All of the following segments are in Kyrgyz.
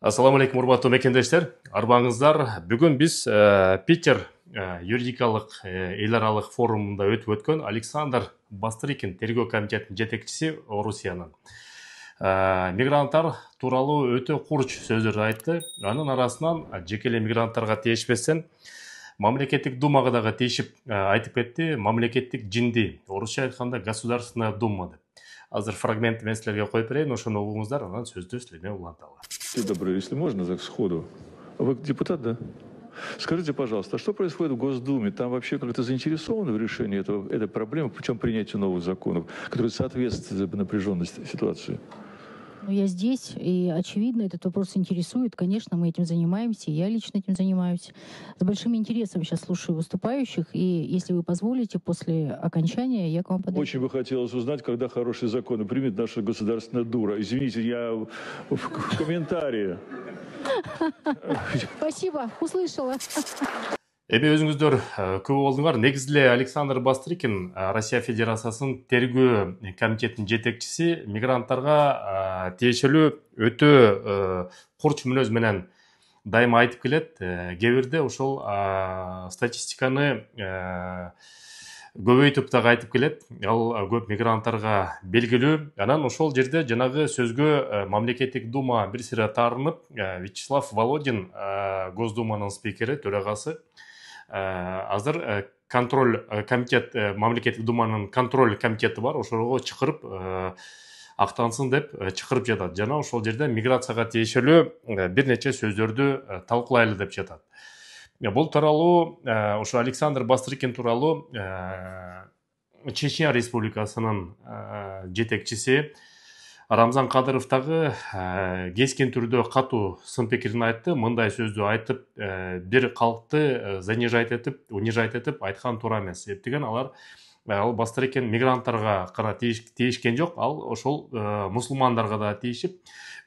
Ассаламу алейкум, урматтуу мекендештер. Арбаңыздар. Бүгүн биз Питер юридикалык эл аралык форумунда өтүп өткөн Александр Бастрыкин тергөө комитетинин жетекчиси Орусиянын мигранттар тууралуу өтө курч сөздөр айтты. Анын арасынан жеке эле мигранттарга тиешпестен мамлекеттик думага дагы тиешип айтып кетти. Мамлекеттик жинди, орусча айтканда Государственная дума деп. Азыр фрагмент мен силерге коюп берейин, ошону угуңуздар, анан сөздү силерге уланталы. Добрый, если можно, так сходу. А вы депутат, да? Скажите, пожалуйста, а что происходит в Госдуме? Там вообще как-то заинтересованы в решении этой проблемы, путем принятия новых законов, которые соответствуют напряженности ситуации? Я здесь, и, очевидно, этот вопрос интересует. Конечно, мы этим занимаемся, я лично этим занимаюсь. С большим интересом сейчас слушаю выступающих, и, если вы позволите, после окончания я к вам подойду. Очень бы хотелось узнать, когда хорошие законы примет наша государственная дура. Извините, я в комментарии. Спасибо, услышала. Эми өзүңүздөр көп болдуңар. Негизи эле Александр Бастрыкин Россия Федерациясынын тергөө комитетинин жетекчиси мигранттарга тиешелүү өтө курч мүнөз менен дайыма айтып келет. Кээ бирде ошол статистиканы көбөйтүп дагы айтып келет. Ал көп мигранттарга белгилүү. Анан ошол жерде жанагы сөзгө мамлекеттик дума бир сыйра таарынып, Вячеслав Володин, Госдуманын спикери, төрагасы, азыр контроль комитет, мамлекеттик думанын контроль комитети бар, ошого чакырып актансын деп чакырып жатат. Жана ошол жерде миграцияга тиешелүү бир нече сөздөрдү талкуулайлы деп жатат. Бул тууралуу ошо Александр Бастрыкин тууралуу Чечня Республикасынын жетекчиси Рамзан Кадыров дагы кескин түрдө катуу сын пикирин айтты. Мындай сөздү айтып, бир калкты занижать этип, унижать этип айткан туура эмес. Себептеген ал Бастрыкин мигранттарга гана тийишкен жок, ал ошол мусулмандарга да тийишип,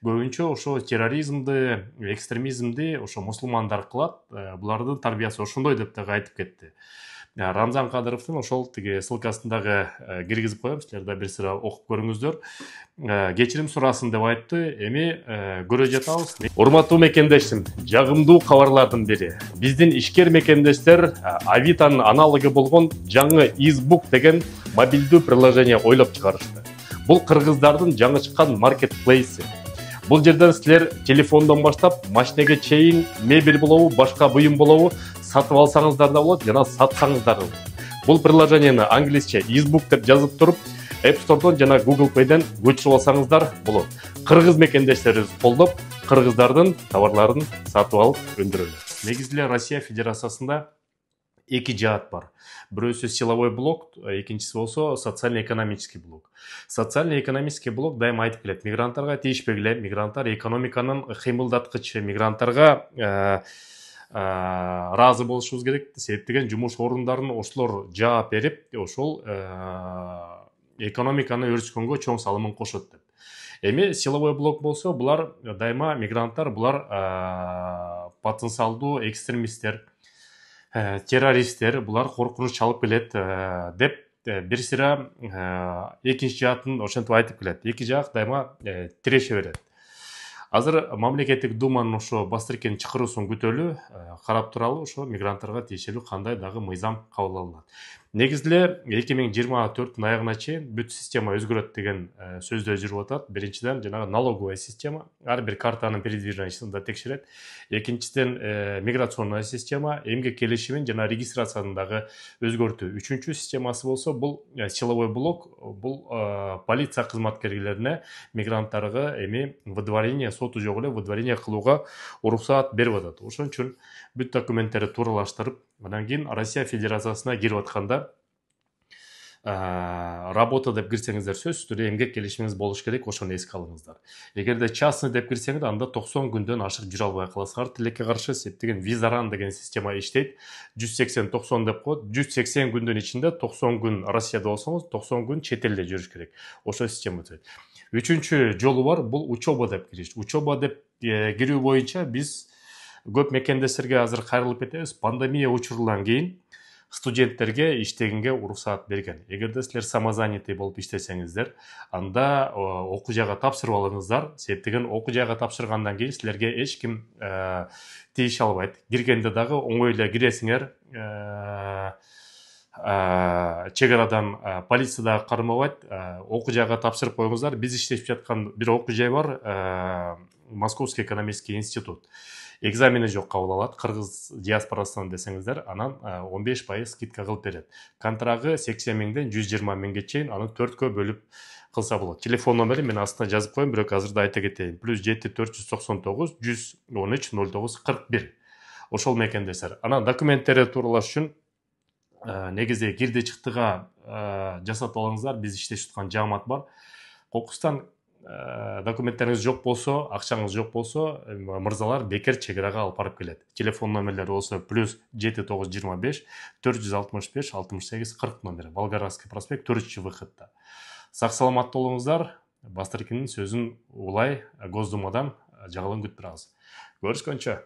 көбүнчө ошо терроризмди, экстремизмди ошо мусулмандар кылат. Булардын тарбиясы ошондой деп дагы айтып кетти. Рамзан Кадыровдун ошол тиги ссылкасын дагы киргизип коем, силер да бир сыра окуп көрүңүздөр. Кечирим сурасын деп айтты. Эми көрө жатабыз. Урматтуу мекендештим, жагымдуу кабарлардын бири. Биздин ишкер мекендештер Авитанын аналогу болгон жаңы Избук деген мобилдүү приложение ойлоп чыгарышты. Бул кыргыздардын жаңы чыккан маркетплейси. Бул жерден силер телефондон баштап машинеге чейин мебель болобу, башка буюм болобу сатып алсаңыздар да болот, жана сатсаңыздар да болот. Бул приложениени англисче Избук деп жазып туруп, App Store'дон жана Google Play'ден көчүрүп алсаңыздар болот. Кыргыз мекендештерибиз колдоп, кыргыздардын товарларын сатып алып өндүрөлөт. Негизи эле Россия Федерациясында эки жаат бар. Бирөөсү силовой блок, экинчиси болсо социально-экономический блок. Социально-экономический блок дайыма айтып келет, мигранттарга тийишпегиле, мигранттар экономиканын кыймылдаткычы, мигранттарга разы болушубуз керек. Себептеген жумуш орундарын ошолор жаап берип, ошол экономиканы өрчүткөнгө чоң салымын кошот деп. Эми силовой блок болсо, булар дайыма мигранттар, булар потенциалдуу экстремисттер, террористтер, булар коркунуч чалып келет деп бир сыра экинчи жаатын ошентип айтып келет. Эки жак дайыма тиреше берет. Азыр мамлекеттик думанын ошо Бастрыкин чакыруусун күтөлү, карап туралы ошо мигранттарга тиешелүү кандай дагы мыйзам кабыл алынат. Негизи эле 2024 аягына чейин бүт система өзгөрөт деген сөздөр жүрүп атат. Биринчиден жанагы налоговая система ар бир картанын передвижениесин да текшерет. Экинчиден миграционная система эмгек келишимин жана регистрацияны дагы өзгөртүү. Үчүнчү системасы болсо бул силовой блок, бул полиция кызматкерлерине мигранттарга эми выдворение, соту жок эле выдворение кылууга уруксаат берип атат. Ошон үчүн бүт документтерди тууралаштырып, андан кийин Россия Федерациясына кирип атканда работа деп кирсеңиздер сөзсүз түрдө эмгек келишимиңиз болуш керек, ошону эске алыңыздар. Эгерде частный деп кирсеңиз, анда 90 күндөн ашык жүрө албай каласыңар. Тилекке каршы септеген визаран деген система иштейт. 180-90 деп коет. 180 күндүн ичинде 90 күн Россияда болсоңуз, 90 күн чет элде жүрүш керек. Ошол система өтөт. Үчүнчү жолу бар, бул учоба деп кириш. Учоба деп кирүү боюнча биз көп мекендештерге азыр кайрылып кетебиз. Пандемия учурунан кийин студенттерге иштегенге уруксаат берген. Эгерде силер самозанятый болуп иштесеңиздер, анда окуу жайга тапшырып алыңыздар. Себеп деген окуу жайга тапшыргандан кийин силерге эч ким тийише албайт. Киргенде дагы оңой эле киресиңер. Чек арадан полиция да кармабайт. Окуу жайга тапшырып коюңуздар. Биз иштешип жаткан бир окуу жай бар, Московский экономический институт. Экзамени жок кабыл алат. Кыргыз диаспорасынан десеңиздер, анан 15% скидка кылып берет. Контрагы 80 миңден 120 миңге чейин, аны 4кө бөлүп кылса болот. Телефон номери мен астына жазып коем, бирок азырда айта кетейин. +7 499 113 09 41. Ошол мекендесиңер. Анан документтери тууралаш үчүн негизи кирди чыктыга жасатып алыңыздар. Биз иштешип аткан жаамат бар. Кокустан документтериңиз жок болсо, акчаңыз жок болсо, мырзалар бекер чек арага алып барып келет. Телефон номерлери болсо +7925 465 68 40 номери. Волгоградский проспект 4 выходта. Сак саламатта болуңуздар. Бастыркинин сөзүн улай Госдумадан жагылын күтүп турабыз. Көрүшкөнчө.